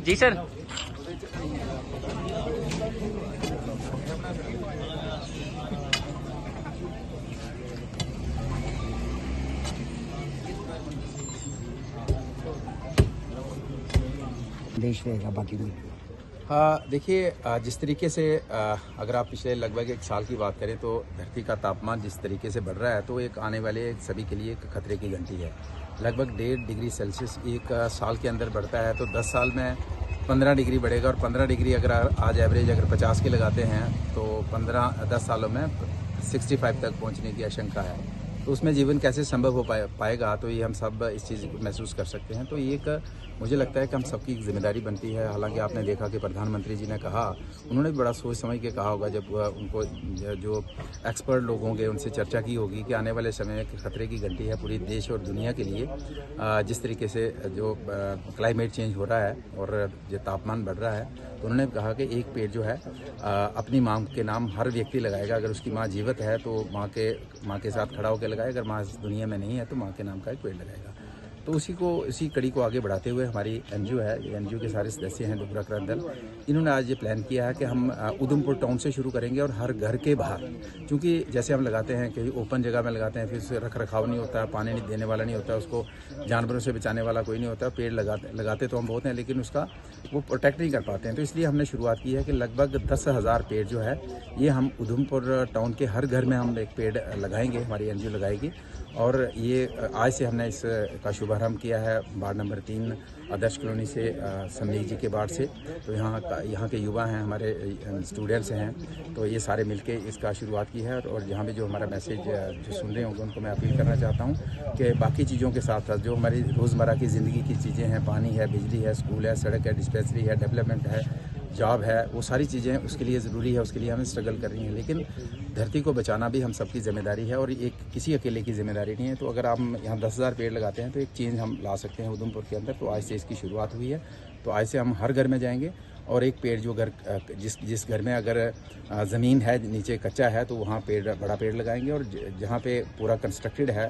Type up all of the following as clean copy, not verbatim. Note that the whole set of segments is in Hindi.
जी सर। देश रहेगा बाकी में। देखिए, जिस तरीके से अगर आप पिछले लगभग एक साल की बात करें तो धरती का तापमान जिस तरीके से बढ़ रहा है तो एक आने वाले सभी के लिए एक खतरे की घंटी है। लगभग 1.5 डिग्री सेल्सियस एक साल के अंदर बढ़ता है तो 10 साल में 15 डिग्री बढ़ेगा, और 15 डिग्री अगर आज एवरेज अगर 50 की लगाते हैं तो 10 सालों में 65 तक पहुंचने की आशंका है। तो उसमें जीवन कैसे संभव हो पाएगा, तो ये हम सब इस चीज़ को महसूस कर सकते हैं। तो ये एक मुझे लगता है कि हम सबकी जिम्मेदारी बनती है। हालांकि आपने देखा कि प्रधानमंत्री जी ने कहा, उन्होंने भी बड़ा सोच समझ के कहा होगा, जब उनको जो एक्सपर्ट लोग होंगे उनसे चर्चा की होगी कि आने वाले समय में खतरे की घंटी है पूरी देश और दुनिया के लिए। जिस तरीके से जो क्लाइमेट चेंज हो रहा है और जो तापमान बढ़ रहा है, तो उन्होंने कहा कि एक पेड़ जो है अपनी माँ के नाम हर व्यक्ति लगाएगा। अगर उसकी माँ जीवित है तो माँ के साथ खड़ा होकर लगाए, अगर माँ इस दुनिया में नहीं है तो माँ के नाम का एक पेड़ लगाएगा। तो इसी कड़ी को आगे बढ़ाते हुए हमारी एनजीओ है, ये एनजीओ के सारे सदस्य हैं डुबरा क्रांति दल, इन्होंने आज ये प्लान किया है कि हम उधमपुर टाउन से शुरू करेंगे और हर घर के बाहर, क्योंकि जैसे हम लगाते हैं कि ओपन जगह में लगाते हैं, फिर उससे रख रखाव नहीं होता, पानी नहीं देने वाला नहीं होता, उसको जानवरों से बचाने वाला कोई नहीं होता। पेड़ लगाते तो हम बहुत हैं लेकिन उसका वो प्रोटेक्ट नहीं कर पाते हैं। तो इसलिए हमने शुरुआत की है कि लगभग 10,000 पेड़ जो है ये हम उधमपुर टाउन के हर घर में हम एक पेड़ लगाएंगे, हमारी एनजीओ लगाएगी। और ये आज से हमने इसका शुभारंभ किया है वार्ड नंबर 3 आदर्श कॉलोनी से, समनीक जी के वार्ड से। तो यहाँ के युवा हैं, हमारे स्टूडेंट्स हैं, तो ये सारे मिलके इसका शुरुआत की है। और यहाँ भी जो हमारा मैसेज जो सुन रहे होंगे उनको मैं अपील करना चाहता हूँ कि बाकी चीज़ों के साथ साथ जो हमारी रोज़मर्रा की ज़िंदगी की चीज़ें हैं, पानी है, बिजली है, स्कूल है, सड़क है, डिस्पेंसरी है, डेवलपमेंट है, जॉब है, वो सारी चीज़ें उसके लिए ज़रूरी है, उसके लिए हमें स्ट्रगल कर रही हैं। लेकिन धरती को बचाना भी हम सबकी जिम्मेदारी है और एक किसी अकेले की जिम्मेदारी नहीं है। तो अगर हम यहाँ 10,000 पेड़ लगाते हैं तो एक चेंज हम ला सकते हैं उधमपुर के अंदर। तो आज से इसकी शुरुआत हुई है। तो आज से हम हर घर में जाएंगे और एक पेड़ जो घर जिस घर में अगर ज़मीन है नीचे कच्चा है तो वहाँ बड़ा पेड़ लगाएंगे, और जहाँ पे पूरा कंस्ट्रक्टेड है,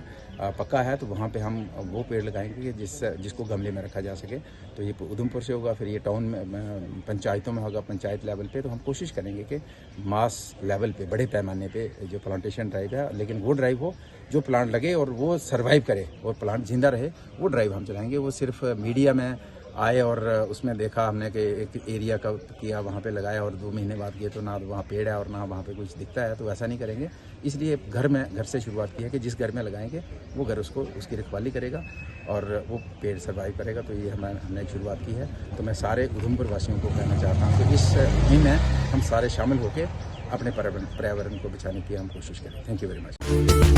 पक्का है, तो वहाँ पे हम वो पेड़ लगाएंगे जिसको गमले में रखा जा सके। तो ये उधमपुर से होगा, फिर ये टाउन में पंचायतों में होगा, पंचायत लेवल पे। तो हम कोशिश करेंगे कि मास लेवल पे, बड़े पैमाने पे जो प्लांटेशन ड्राइव है, लेकिन वो ड्राइव हो जो प्लांट लगे और वो सर्वाइव करे और प्लांट जिंदा रहे, वो ड्राइव हम चलाएंगे। वो सिर्फ मीडिया में आए और उसमें देखा हमने कि एक एरिया का किया, वहाँ पे लगाया और 2 महीने बाद किए तो ना वहाँ पेड़ है और ना वहाँ पे कुछ दिखता है। तो ऐसा नहीं करेंगे। इसलिए घर से शुरुआत की है कि जिस घर में लगाएंगे वो घर उसकी रखवाली करेगा और वो पेड़ सर्वाइव करेगा। तो ये हमने एक शुरुआत की है। तो मैं सारे उधमपुर वासियों को कहना चाहता हूँ कि इस मुहिम में हम सारे शामिल होकर अपने पर्यावरण को बचाने की हम कोशिश करें। Thank you very much.